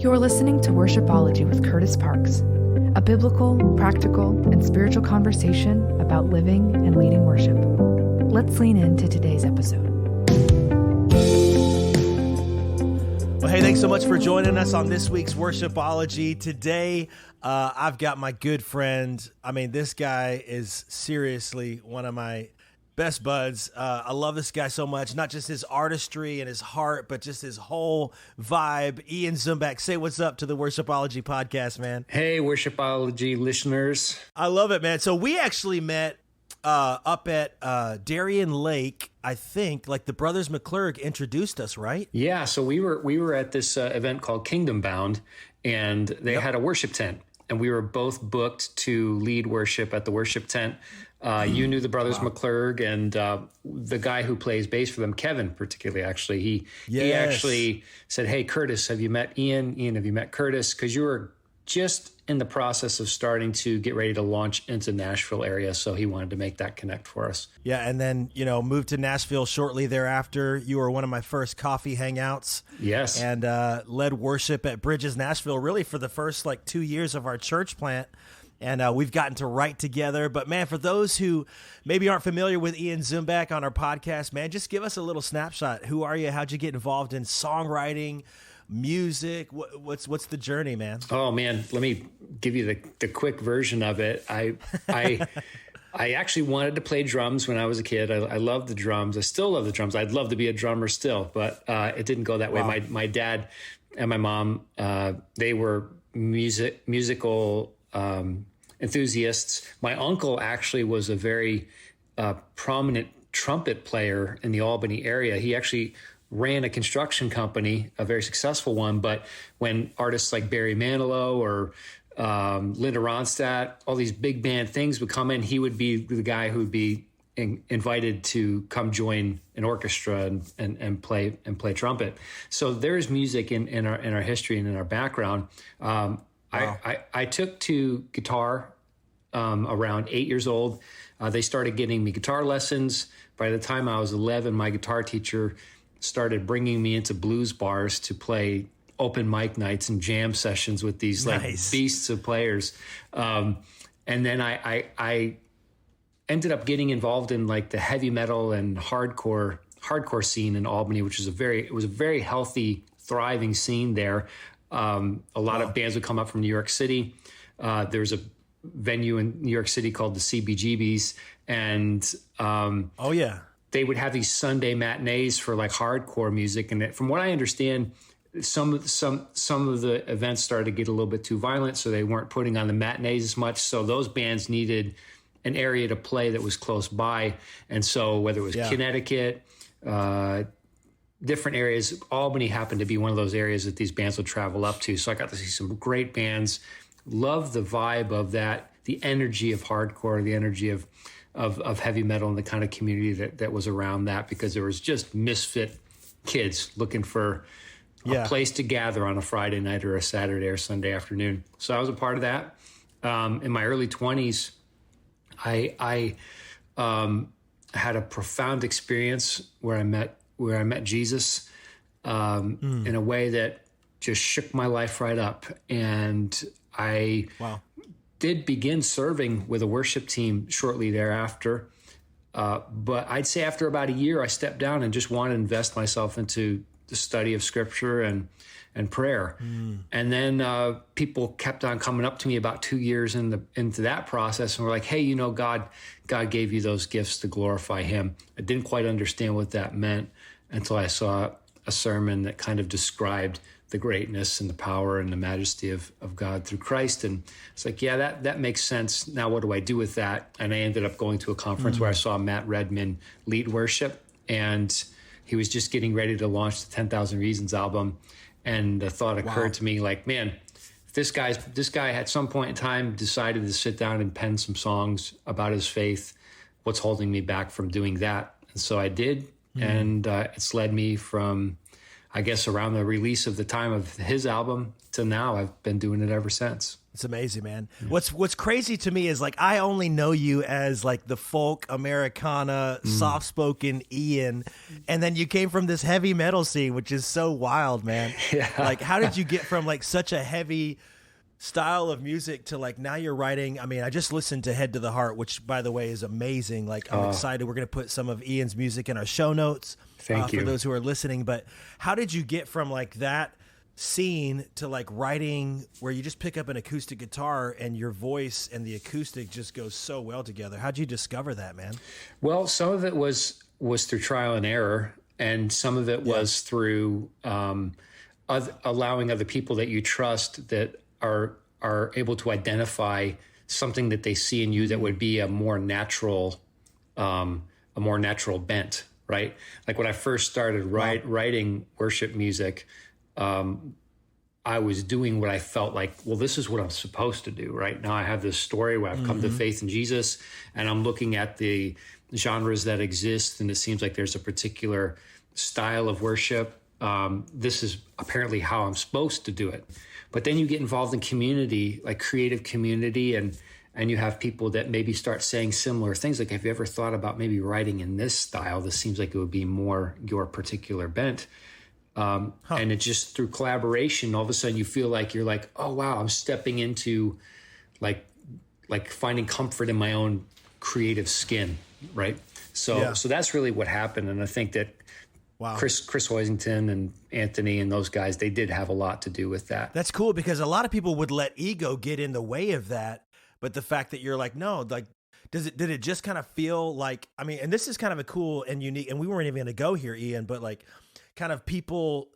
You're listening to Worshipology with Kurtis Parks, a biblical, practical, and spiritual conversation about living and leading worship. Let's lean into today's episode. Well, hey, thanks so much for joining us on this week's Worshipology. Today, I've got my good friend. This guy is seriously one of my best buds. I love this guy so much, not just his artistry and his heart, but just his whole vibe. Ian Zumback, say what's up to the Worshipology podcast, man. Hey, Worshipology listeners. I love it, man. So we actually met up at Darien Lake, I think, like the Brothers McClurg introduced us, right? Yeah, so we were at this event called Kingdom Bound, and they had a worship tent, and we were both booked to lead worship at the worship tent. You knew the Brothers McClurg, and the guy who plays bass for them, Kevin, particularly, actually. He actually said, hey, Kurtis, have you met Ian? Ian, have you met Kurtis? Because you were just in the process of starting to get ready to launch into Nashville area, so he wanted to make that connect for us. Yeah, and then, moved to Nashville shortly thereafter. You were one of my first coffee hangouts. Yes. And led worship at Bridges Nashville, really for the first 2 years of our church plant. And we've gotten to write together. But, man, for those who maybe aren't familiar with Ian Zumback on our podcast, man, just give us a little snapshot. Who are you? How'd you get involved in songwriting, music? What's the journey, man? Oh, man, let me give you the quick version of it. I actually wanted to play drums when I was a kid. I loved the drums. I still love the drums. I'd love to be a drummer still, but it didn't go that way. My dad and my mom, they were musical enthusiasts. My uncle actually was a very prominent trumpet player in the Albany area. He actually ran a construction company, a very successful one. But when artists like Barry Manilow or Linda Ronstadt, all these big band things would come in, he would be the guy who would be invited to come join an orchestra and play trumpet. So there's music in our history and in our background. Wow. I took to guitar around 8 years old. They started getting me guitar lessons. By the time I was 11, my guitar teacher started bringing me into blues bars to play open mic nights and jam sessions with these beasts of players. And then I ended up getting involved in the heavy metal and hardcore scene in Albany, which is it was a very healthy, thriving scene there. A lot of bands would come up from New York City. There's a venue in New York City called the CBGBs, and they would have these Sunday matinees for hardcore music. And from what I understand, some of the events started to get a little bit too violent, so they weren't putting on the matinees as much. So those bands needed an area to play that was close by. And so whether it was Connecticut, different areas, Albany happened to be one of those areas that these bands would travel up to. So I got to see some great bands. Love the vibe of that, the energy of hardcore, the energy of heavy metal, and the kind of community that was around that, because there was just misfit kids looking for a place to gather on a Friday night or a Saturday or Sunday afternoon. So I was a part of that. In my early 20s, I had a profound experience where I met Jesus in a way that just shook my life right up. And I did begin serving with a worship team shortly thereafter. But I'd say after about a year, I stepped down and just wanted to invest myself into the study of Scripture and prayer. And then people kept on coming up to me about 2 years into that process and were like, hey, God gave you those gifts to glorify him. I didn't quite understand what that meant until I saw a sermon that kind of described the greatness and the power and the majesty of God through Christ. And it's like, that makes sense. Now what do I do with that? And I ended up going to a conference where I saw Matt Redman lead worship, and he was just getting ready to launch the 10,000 Reasons album. And the thought occurred to me, man, if this guy at some point in time decided to sit down and pen some songs about his faith, what's holding me back from doing that? And so I did. And it's led me from, I guess around the release of the time of his album to now, I've been doing it ever since. It's amazing, man. What's crazy to me is like I only know you as like the folk Americana, soft-spoken Ian, and then you came from this heavy metal scene, which is so wild, man. Yeah. Like, how did you get from like such a heavy style of music to like now you're writing? I mean, I just listened to Head to the Heart, which by the way is amazing. Like, I'm excited. We're gonna put some of Ian's music in our show notes. Thank you for those who are listening. But how did you get from like that scene to like writing where you just pick up an acoustic guitar and your voice and the acoustic just goes so well together? How'd you discover that, man? Well, some of it was through trial and error, and some of it was through allowing other people that you trust that are able to identify something that they see in you that would be a more natural bent, right? Like when I first started writing worship music, I was doing what I felt like, well, this is what I'm supposed to do, right? Now I have this story where I've come to faith in Jesus, and I'm looking at the genres that exist, and it seems like there's a particular style of worship. This is apparently how I'm supposed to do it. But then you get involved in community, like creative community, and you have people that maybe start saying similar things. Like, have you ever thought about maybe writing in this style? This seems like it would be more your particular bent. And it's just through collaboration, all of a sudden you feel like you're like, oh, wow, I'm stepping into like finding comfort in my own creative skin, right? So that's really what happened. And I think that Chris Hoisington and Anthony and those guys, they did have a lot to do with that. That's cool, because a lot of people would let ego get in the way of that. But the fact that you're like, no, like, did it just kind of feel like, I mean, and this is kind of a cool and unique, and we weren't even going to go here, Ian, but like kind of people,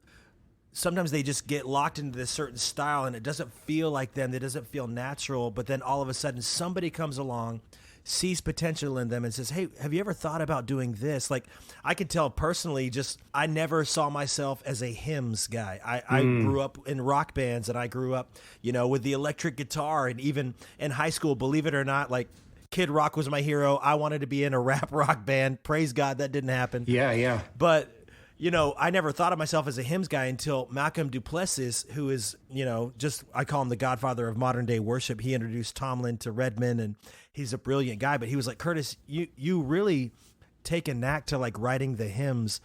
sometimes they just get locked into this certain style and it doesn't feel like them. It doesn't feel natural. But then all of a sudden somebody comes along, sees potential in them and says, hey, have you ever thought about doing this? Like, I can tell personally, just, I never saw myself as a hymns guy. I grew up in rock bands, and I grew up, you know, with the electric guitar, and even in high school, believe it or not, like Kid Rock was my hero. I wanted to be in a rap rock band. Praise God, that didn't happen. Yeah. But, you know, I never thought of myself as a hymns guy until Malcolm Duplessis, who is, you know, just, I call him the godfather of modern day worship. He introduced Tomlin to Redmond, and he's a brilliant guy. But he was like, Kurtis, you really take a knack to like writing the hymns.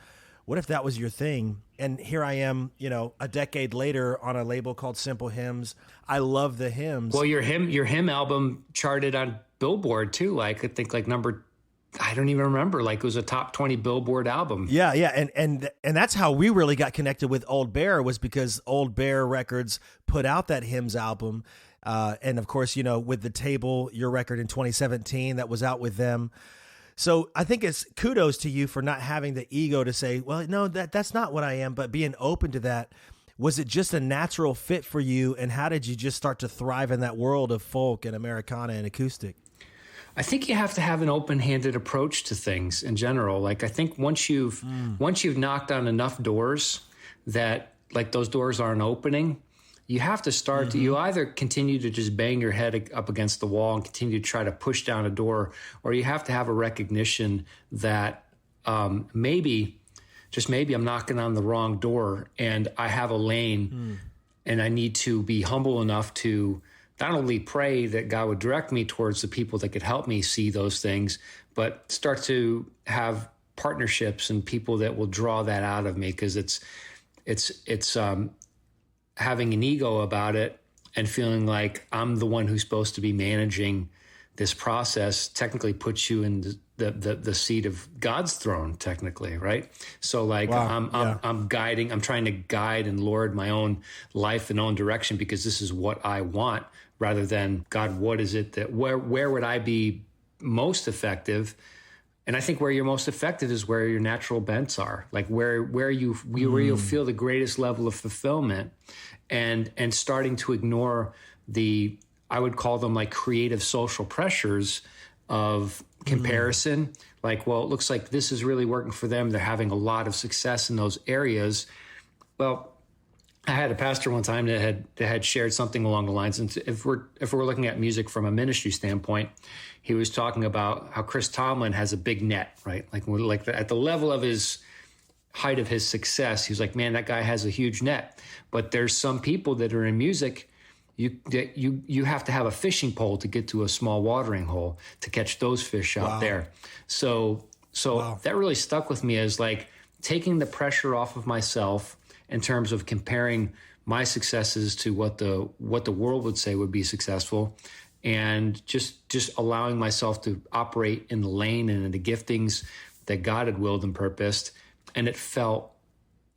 What if that was your thing? And here I am, you know, a decade later on a label called Simple Hymns. I love the hymns. Well, your hymn album charted on Billboard too. Like, I think like I don't even remember. Like, it was a top 20 Billboard album. Yeah. And that's how we really got connected with Old Bear, was because Old Bear Records put out that hymns album. And of course, you know, with The Table, your record in 2017, that was out with them. So I think it's kudos to you for not having the ego to say, well, no, that's not what I am, but being open to that. Was it just a natural fit for you? And how did you just start to thrive in that world of folk and Americana and acoustic? I think you have to have an open-handed approach to things in general. Like, I think once you've knocked on enough doors that like those doors aren't opening, you have to start to, you either continue to just bang your head up against the wall and continue to try to push down a door, or you have to have a recognition that maybe I'm knocking on the wrong door and I have a lane and I need to be humble enough to not only pray that God would direct me towards the people that could help me see those things, but start to have partnerships and people that will draw that out of me. Because it's having an ego about it and feeling like I'm the one who's supposed to be managing this process technically puts you in the seat of God's throne, technically, right? So like I'm guiding, I'm trying to guide and lord my own life and own direction because this is what I want, rather than God, what is it that where would I be most effective? And I think where you're most effective is where your natural bents are, like where you'll feel the greatest level of fulfillment, and starting to ignore the, I would call them like creative social pressures of comparison. Like, well, it looks like this is really working for them. They're having a lot of success in those areas. Well, I had a pastor one time that had shared something along the lines, and if we're looking at music from a ministry standpoint, he was talking about how Chris Tomlin has a big net, right? Like at the level of his height of his success, he was like, man, that guy has a huge net. But there's some people that are in music, you have to have a fishing pole to get to a small watering hole to catch those fish out there. So that really stuck with me as like taking the pressure off of myself in terms of comparing my successes to what the world would say would be successful, and just allowing myself to operate in the lane and in the giftings that God had willed and purposed. And it felt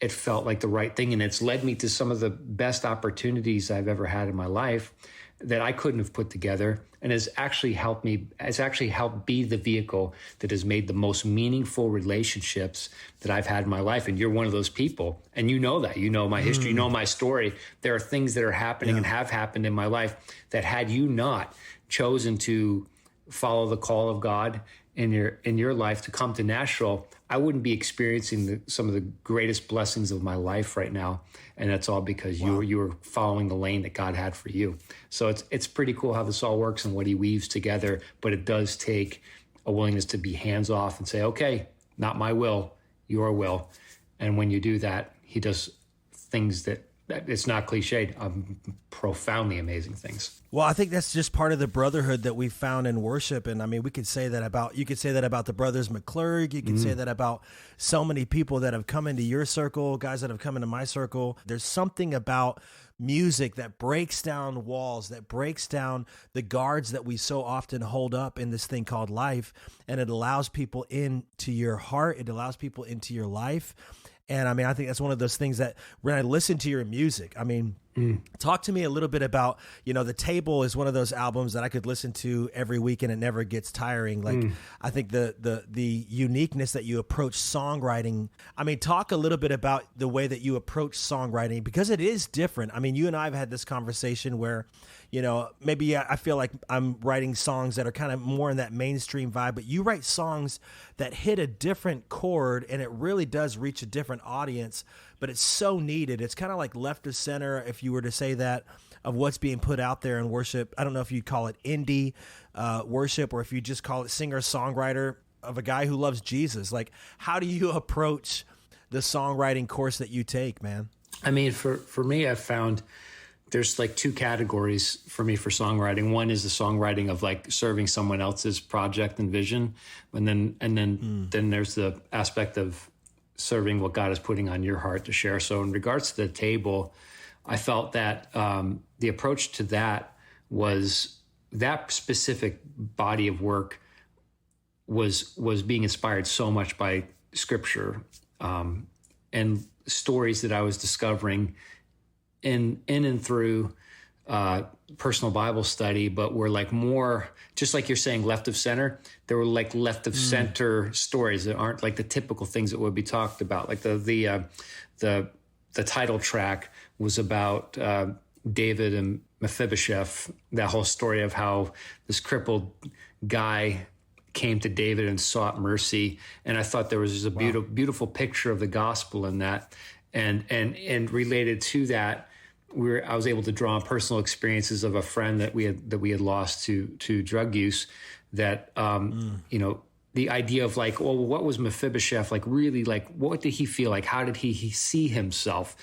like the right thing. And it's led me to some of the best opportunities I've ever had in my life that I couldn't have put together, and has actually helped be the vehicle that has made the most meaningful relationships that I've had in my life. And you're one of those people. And you know that. You know my history, you know my story. There are things that are happening and have happened in my life that, had you not chosen to follow the call of God in your life to come to Nashville, I wouldn't be experiencing some of the greatest blessings of my life right now. And that's all because you were following the lane that God had for you. So it's pretty cool how this all works and what he weaves together. But it does take a willingness to be hands off and say, okay, not my will, your will. And when you do that, he does things that it's not cliched, profoundly amazing things. Well, I think that's just part of the brotherhood that we found in worship. And I mean, you could say that about the brothers McClurg. You could say that about so many people that have come into your circle, guys that have come into my circle. There's something about music that breaks down walls, that breaks down the guards that we so often hold up in this thing called life. And it allows people into your heart. It allows people into your life. And I mean, I think that's one of those things that when I listen to your music, I mean, talk to me a little bit about, The Table is one of those albums that I could listen to every week and it never gets tiring. Like, I think the uniqueness that you approach songwriting. I mean, talk a little bit about the way that you approach songwriting, because it is different. I mean, you and I have had this conversation where, maybe I feel like I'm writing songs that are kind of more in that mainstream vibe, but you write songs that hit a different chord and it really does reach a different audience, but it's so needed. It's kind of like left of center, if you were to say that, of what's being put out there in worship. I don't know if you'd call it indie worship or if you just call it singer-songwriter of a guy who loves Jesus. Like, how do you approach the songwriting course that you take, man? I mean, for me, I've found there's like two categories for me for songwriting. One is the songwriting of like serving someone else's project and vision. And then there's the aspect of serving what God is putting on your heart to share. So in regards to The Table, I felt that the approach to that was that specific body of work was being inspired so much by scripture and stories that I was discovering in and through personal Bible study, but were like more, just like you're saying, left of center. There were like left of center stories that aren't like the typical things that would be talked about. Like the title track was about David and Mephibosheth, that whole story of how this crippled guy came to David and sought mercy. And I thought there was just a beautiful picture of the gospel in that. And related to that, I was able to draw on personal experiences of a friend that we had lost to drug use. That the idea of like, well, what was Mephibosheth like? Really, like, what did he feel like? How did he see himself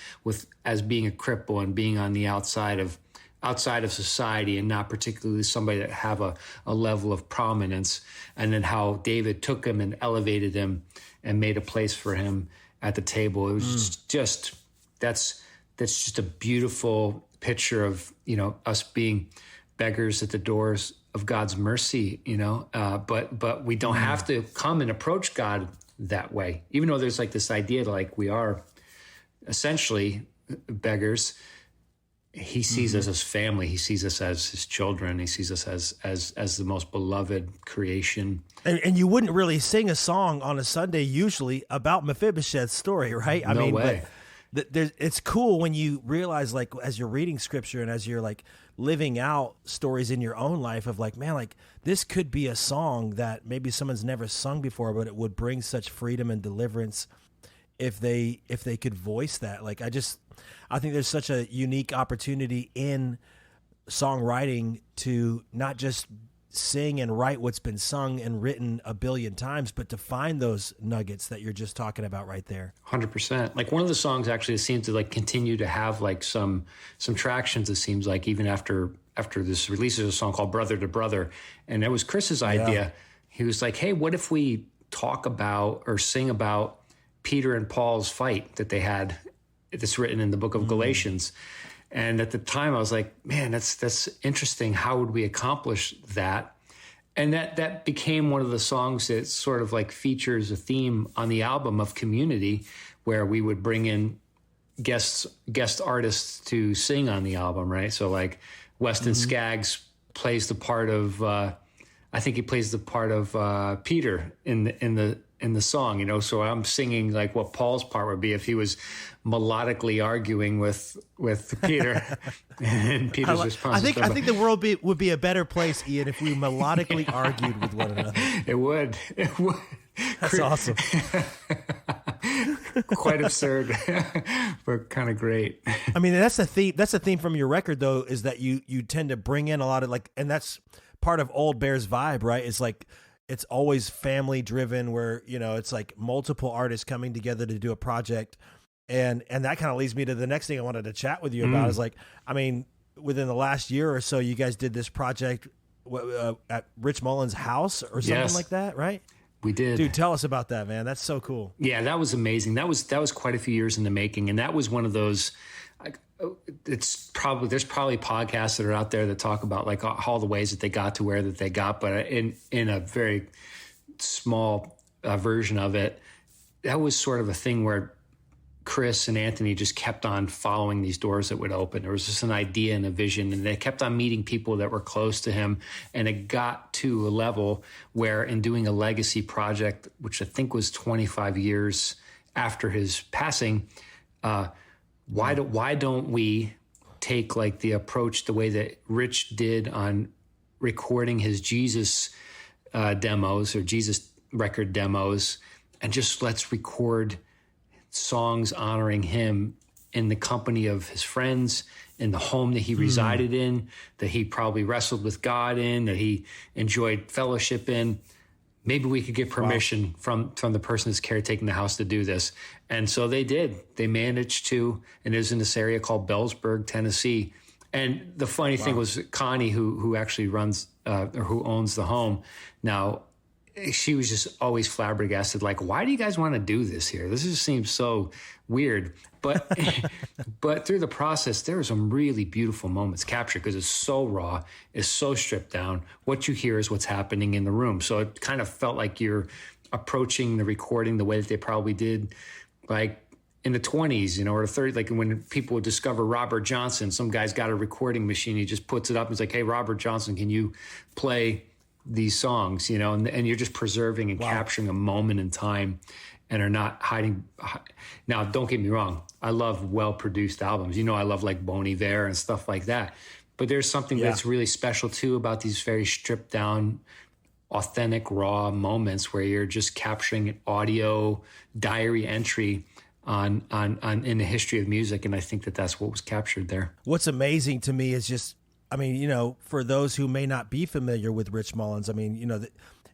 as being a cripple and being on the outside of society and not particularly somebody that have a level of prominence? And then how David took him and elevated him and made a place for him at the table. It was just that's just a beautiful picture of, us being beggars at the doors of God's mercy, but we don't have to come and approach God that way, even though there's like this idea that like we are essentially beggars. He sees us as family. He sees us as his children. He sees us as the most beloved creation. And you wouldn't really sing a song on a Sunday usually about Mephibosheth's story, right? No way. But it's cool when you realize, like, as you're reading scripture and as you're like living out stories in your own life of like, man, like this could be a song that maybe someone's never sung before, but it would bring such freedom and deliverance if they could voice that. Like, I think there's such a unique opportunity in songwriting to not just sing and write what's been sung and written a billion times, but to find those nuggets that you're just talking about right there. 100%. Like one of the songs actually seems to like continue to have like some tractions, it seems like, even after this release. There's a song called Brother to Brother. And it was Chris's idea. He was like, hey, what if we talk about or sing about Peter and Paul's fight that they had, that's written in the book of Galatians. And at the time I was like, man, that's interesting. How would we accomplish that? And that became one of the songs that sort of like features a theme on the album of Community, where we would bring in guest artists to sing on the album, right? So like Weston Skaggs plays the part of, I think he plays the part of Peter in the song, you know. So I'm singing like what Paul's part would be if he was melodically arguing with Peter, and Peter's response. I think the world would be a better place, Ian, if we melodically argued with one another. It would. That's awesome. Quite absurd, but kind of great. I mean, that's the theme. That's the theme from your record, though, is that you tend to bring in a lot of like, and that's part of Old Bear's vibe, right? It's like it's always family driven, where you know it's like multiple artists coming together to do a project, and that kind of leads me to the next thing I wanted to chat with you about. Is like, I mean, within the last year or so, you guys did this project at Rich Mullins' house or something like that, right? We did. Dude, tell us about that, man. That's so cool. Yeah, that was amazing. That was quite a few years in the making, and that was one of those. There's probably podcasts that are out there that talk about like all the ways that they got to where that they got, but in a very small version of it, that was sort of a thing where Chris and Anthony just kept on following these doors that would open. There was just an idea and a vision, and they kept on meeting people that were close to him. And it got to a level where, in doing a legacy project, which I think was 25 years after his passing, why don't we take like the approach the way that Rich did on recording his Jesus demos or Jesus record demos, and just let's record songs honoring him in the company of his friends, in the home that he resided in, that he probably wrestled with God in, that he enjoyed fellowship in. Maybe we could get permission from the person that's caretaking the house to do this. And so they did. They managed to, and it was in this area called Bellsburg, Tennessee. And the funny thing was Connie, who actually runs or who owns the home now, she was just always flabbergasted, like, why do you guys want to do this here? This just seems so weird. But but through the process, there were some really beautiful moments captured because it's so raw, it's so stripped down. What you hear is what's happening in the room. So it kind of felt like you're approaching the recording the way that they probably did, like in the 20s, you know, or the 30s, like when people would discover Robert Johnson, some guy's got a recording machine, he just puts it up and he's like, hey, Robert Johnson, can you play these songs, you know, and you're just preserving and capturing a moment in time and are not hiding. Now, don't get me wrong. I love well-produced albums. You know, I love like Bon Iver and stuff like that. But there's something that's really special too about these very stripped down, authentic, raw moments where you're just capturing an audio diary entry on in the history of music. And I think that that's what was captured there. What's amazing to me is just, I mean, you know, for those who may not be familiar with Rich Mullins, I mean, you know,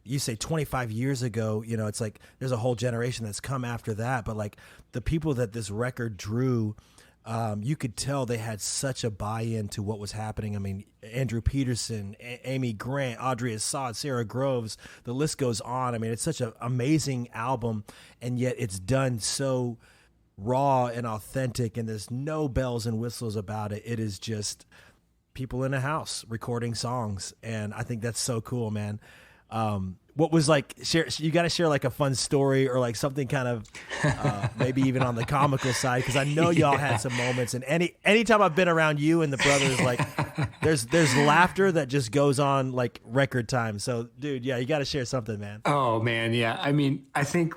you say 25 years ago, you know, it's like there's a whole generation that's come after that. But like the people that this record drew, you could tell they had such a buy-in to what was happening. I mean, Andrew Peterson, Amy Grant, Audrey Assad, Sarah Groves, the list goes on. I mean, it's such an amazing album, and yet it's done so raw and authentic, and there's no bells and whistles about it. It is just people in a house recording songs, and I think that's so cool, man. What was like, you got to share like a fun story or like something kind of maybe even on the comical side, because I know y'all had some moments, and anytime I've been around you and the brothers, like there's laughter that just goes on like record time. So dude, yeah, you got to share something, man. Oh man, yeah. I mean, I think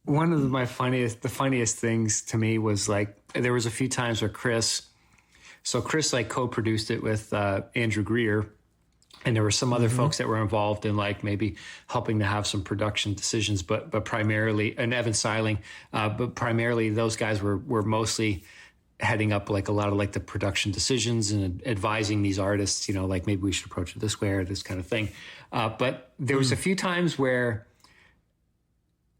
one of the funniest things to me was like there was a few times where Chris like co-produced it with Andrew Greer, and there were some other folks that were involved in like maybe helping to have some production decisions, but primarily, and Evan Seiling, but primarily those guys were mostly heading up like a lot of like the production decisions and advising these artists, like maybe we should approach it this way or this kind of thing. But there was a few times where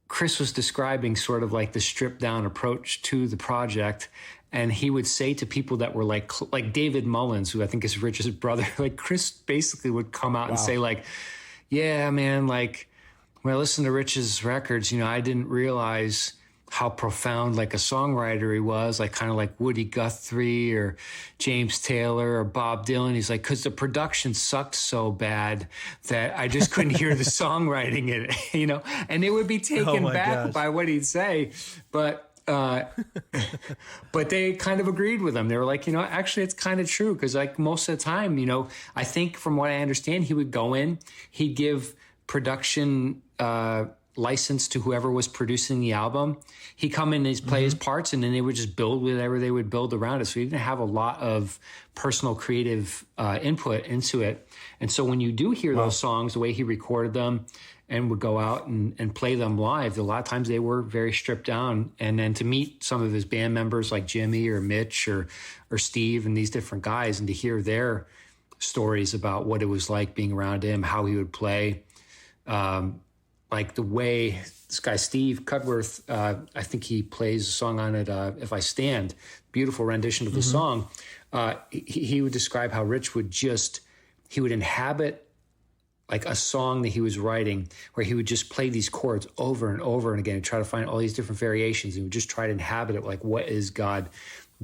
Chris was describing sort of like the stripped down approach to the project. And he would say to people that were like David Mullins, who I think is Rich's brother, like Chris basically would come out and say like, yeah, man, like when I listened to Rich's records, I didn't realize how profound like a songwriter he was, like kind of like Woody Guthrie or James Taylor or Bob Dylan. He's like, because the production sucked so bad that I just couldn't hear the songwriting in it, and it would be taken back by what he'd say. But they kind of agreed with him. They were like, actually it's kind of true. Cause like most of the time, I think from what I understand, he would go in, he'd give production, license to whoever was producing the album. He'd come in and play his parts, and then they would just build whatever they would build around it. So he didn't have a lot of personal creative input into it. And so when you do hear those songs, the way he recorded them and would go out and play them live, a lot of times they were very stripped down. And then to meet some of his band members like Jimmy or Mitch or Steve and these different guys, and to hear their stories about what it was like being around him, how he would play, like the way this guy, Steve Cudworth, I think he plays a song on it, If I Stand, beautiful rendition of the song. He would describe how Rich he would inhabit like a song that he was writing, where he would just play these chords over and over and again and try to find all these different variations. And would just try to inhabit it. Like, what is God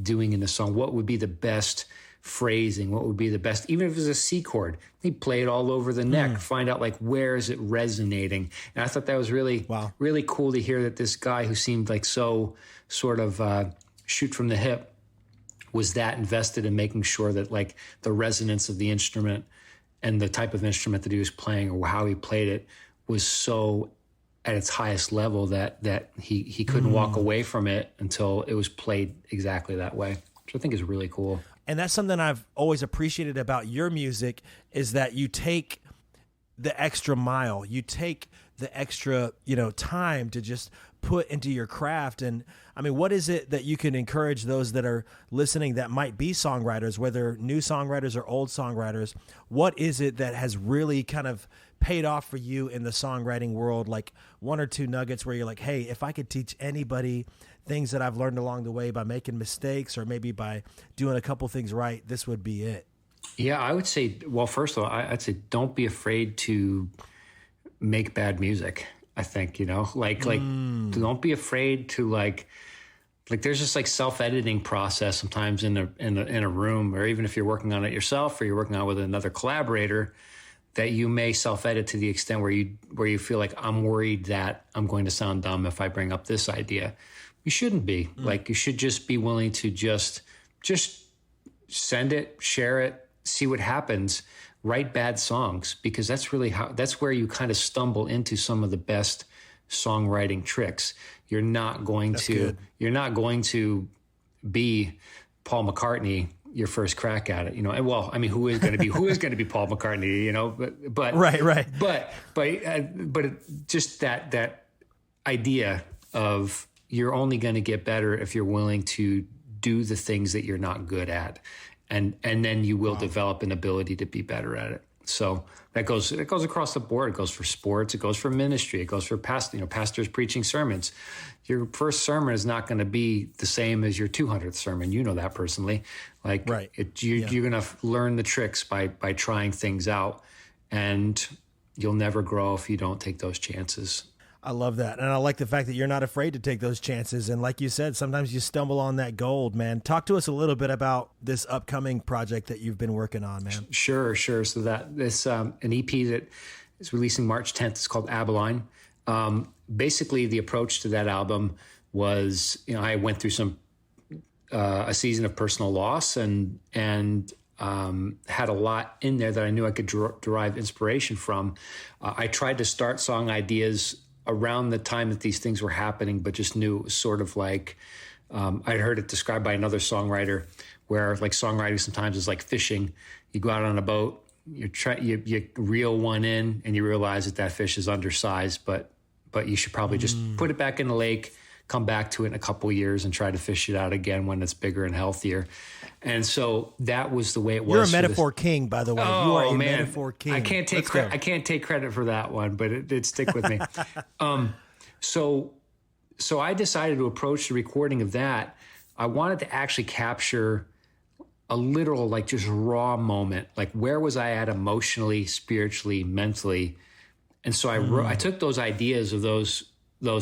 doing in the song? What would be the best phrasing? What would be the best, even if it was a C chord, he'd play it all over the neck, find out like, where is it resonating? And I thought that was really, really cool to hear that this guy who seemed like so sort of shoot from the hip was that invested in making sure that like the resonance of the instrument and the type of instrument that he was playing or how he played it was so at its highest level that he couldn't walk away from it until it was played exactly that way, which I think is really cool. And that's something I've always appreciated about your music, is that you take the extra mile, you take the extra, time to just put into your craft. And I mean, what is it that you can encourage those that are listening that might be songwriters, whether new songwriters or old songwriters? What is it that has really kind of paid off for you in the songwriting world? Like one or two nuggets where you're like, hey, if I could teach anybody things that I've learned along the way by making mistakes or maybe by doing a couple things right, this would be it. Yeah, I would say, well, first of all, I'd say don't be afraid to make bad music. I think, don't be afraid to like there's this like self-editing process sometimes in a room, or even if you're working on it yourself or you're working on it with another collaborator, that you may self-edit to the extent where you feel like, I'm worried that I'm going to sound dumb if I bring up this idea. You shouldn't be. Like, you should just be willing to just send it, share it, see what happens, write bad songs, because that's where you kind of stumble into some of the best songwriting tricks. You're not going to be Paul McCartney your first crack at it, And well, I mean, who is going to be Paul McCartney, but right. But just that idea of, you're only going to get better if you're willing to do the things that you're not good at. And then you will develop an ability to be better at it. So it goes across the board. It goes for sports. It goes for ministry. It goes for pastors preaching sermons. Your first sermon is not going to be the same as your 200th sermon. You know that personally. Like, right. You're going to learn the tricks by trying things out, and you'll never grow if you don't take those chances. I love that. And I like the fact that you're not afraid to take those chances. And like you said, sometimes you stumble on that gold, man. Talk to us a little bit about this upcoming project that you've been working on, man. Sure. So that this, an EP that is releasing March 10th. It's called Abilene. Basically the approach to that album was, I went through a season of personal loss and had a lot in there that I knew I could derive inspiration from. I tried to start song ideas around the time that these things were happening, but just knew it was sort of like, I'd heard it described by another songwriter, where like songwriting sometimes is like fishing. You go out on a boat, you reel one in, and you realize that fish is undersized, but you should probably just put it back in the lake, come back to it in a couple of years and try to fish it out again when it's bigger and healthier. And so that was the way it was. You're a metaphor king, by the way. Oh, you are a man. metaphor king. I can't take credit for that one, but it did stick with me. So I decided to approach the recording of that. I wanted to actually capture a literal, like, just raw moment. Like, where was I at emotionally, spiritually, mentally? And so I took those ideas of those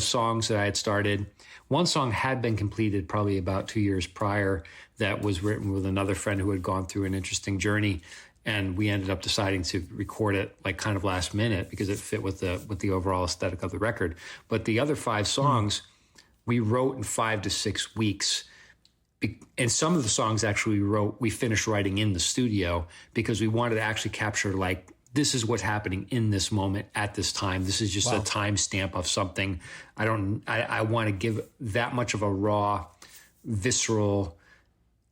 songs that I had started. One song had been completed probably about 2 years prior, that was written with another friend who had gone through an interesting journey. And we ended up deciding to record it like kind of last minute because it fit with the overall aesthetic of the record. But the other 5 songs we wrote in 5 to 6 weeks. And some of the songs actually we finished writing in the studio because we wanted to actually capture, like, this is what's happening in this moment at this time. This is just a timestamp of something. I want to give that much of a raw, visceral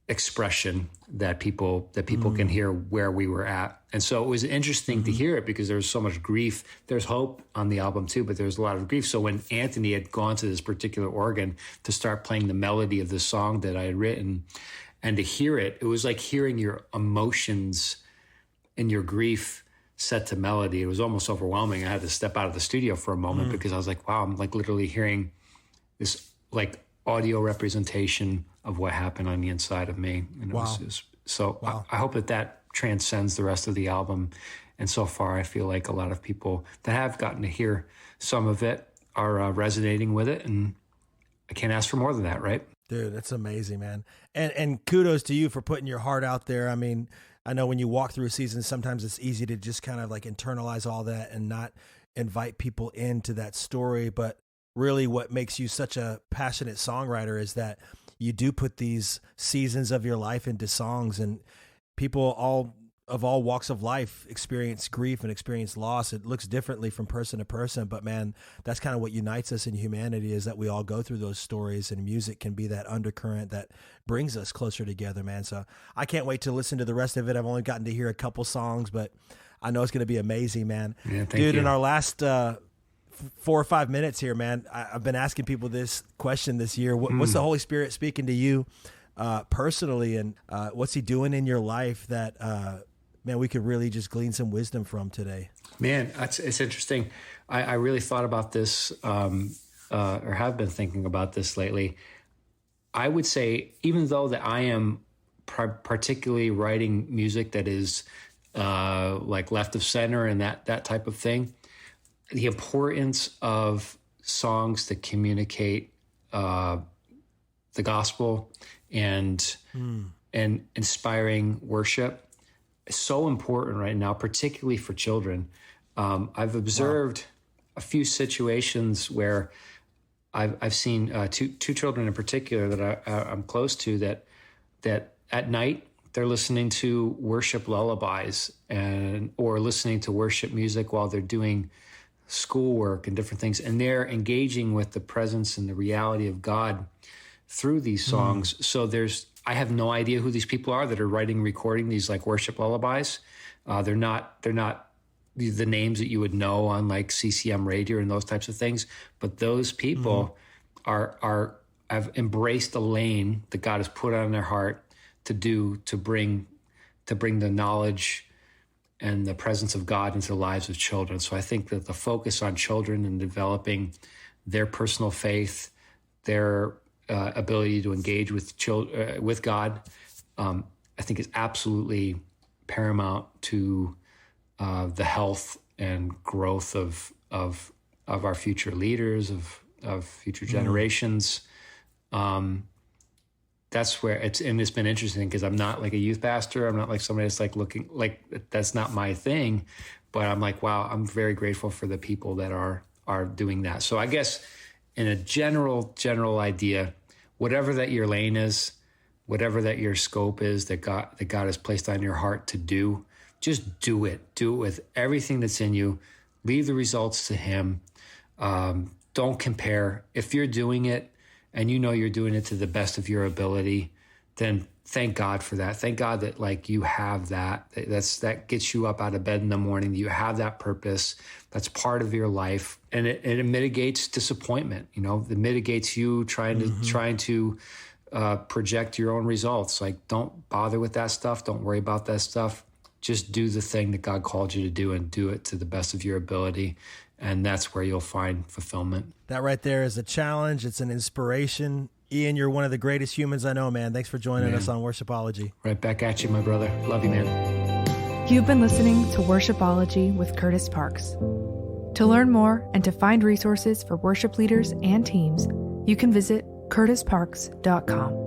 expression that people can hear where we were at. And so it was interesting to hear it because there was so much grief. There's hope on the album too, but there's a lot of grief. So when Anthony had gone to this particular organ to start playing the melody of the song that I had written, and to hear it, it was like hearing your emotions and your grief set to melody. It was almost overwhelming. I had to step out of the studio for a moment because I was like, wow, I'm like literally hearing this like audio representation of what happened on the inside of me. And it was I hope that transcends the rest of the album. And so far, I feel like a lot of people that have gotten to hear some of it are resonating with it. And I can't ask for more than that, right? Dude, that's amazing, man. And kudos to you for putting your heart out there. I mean, I know when you walk through a season, sometimes it's easy to just kind of like internalize all that and not invite people into that story. But really what makes you such a passionate songwriter is that you do put these seasons of your life into songs, and people of all walks of life experience grief and experience loss. It looks differently from person to person, but man, that's kind of what unites us in humanity, is that we all go through those stories, and music can be that undercurrent that brings us closer together, man. So I can't wait to listen to the rest of it. I've only gotten to hear a couple songs, but I know it's going to be amazing, man. Yeah, thank Dude, you. in our last 4 or 5 minutes here, man, I've been asking people this question this year. What's the Holy Spirit speaking to you personally, and what's he doing in your life that, man, we could really just glean some wisdom from today? Man, it's interesting. I really thought about this or have been thinking about this lately. I would say, even though that I am particularly writing music that is like left of center and that type of thing, the importance of songs that communicate the gospel and inspiring worship is so important right now, particularly for children. I've observed a few situations where I've seen two children in particular that I'm close to that at night they're listening to worship lullabies or listening to worship music while they're doing schoolwork and different things, and they're engaging with the presence and the reality of God through these songs. So I have no idea who these people are that are recording these like worship lullabies. They're not the names that you would know on like CCM radio and those types of things, but those people have embraced the lane that God has put on their heart to bring the knowledge and the presence of God into the lives of children. So I think that the focus on children and developing their personal faith, their ability to engage with God, I think is absolutely paramount to the health and growth of our future leaders, of future generations. That's where it's been interesting because I'm not like a youth pastor. I'm not like somebody that's like looking like that's not my thing, but I'm like, wow, I'm very grateful for the people that are doing that. So I guess in a general idea, whatever that your lane is, whatever that your scope is that God has placed on your heart to do, just do it. Do it with everything that's in you. Leave the results to Him. Don't compare. If you're doing it and you know you're doing it to the best of your ability, then thank God for that. Thank God that like you have that. That gets you up out of bed in the morning. You have that purpose. That's part of your life, and it mitigates disappointment. You know, it mitigates you trying to project your own results. Like, don't bother with that stuff. Don't worry about that stuff. Just do the thing that God called you to do, and do it to the best of your ability. And that's where you'll find fulfillment. That right there is a challenge. It's an inspiration. Ian, you're one of the greatest humans I know, man. Thanks for joining us on Worshipology. Right back at you, my brother. Love you, man. You've been listening to Worshipology with Kurtis Parks. To learn more and to find resources for worship leaders and teams, you can visit kurtisparks.com.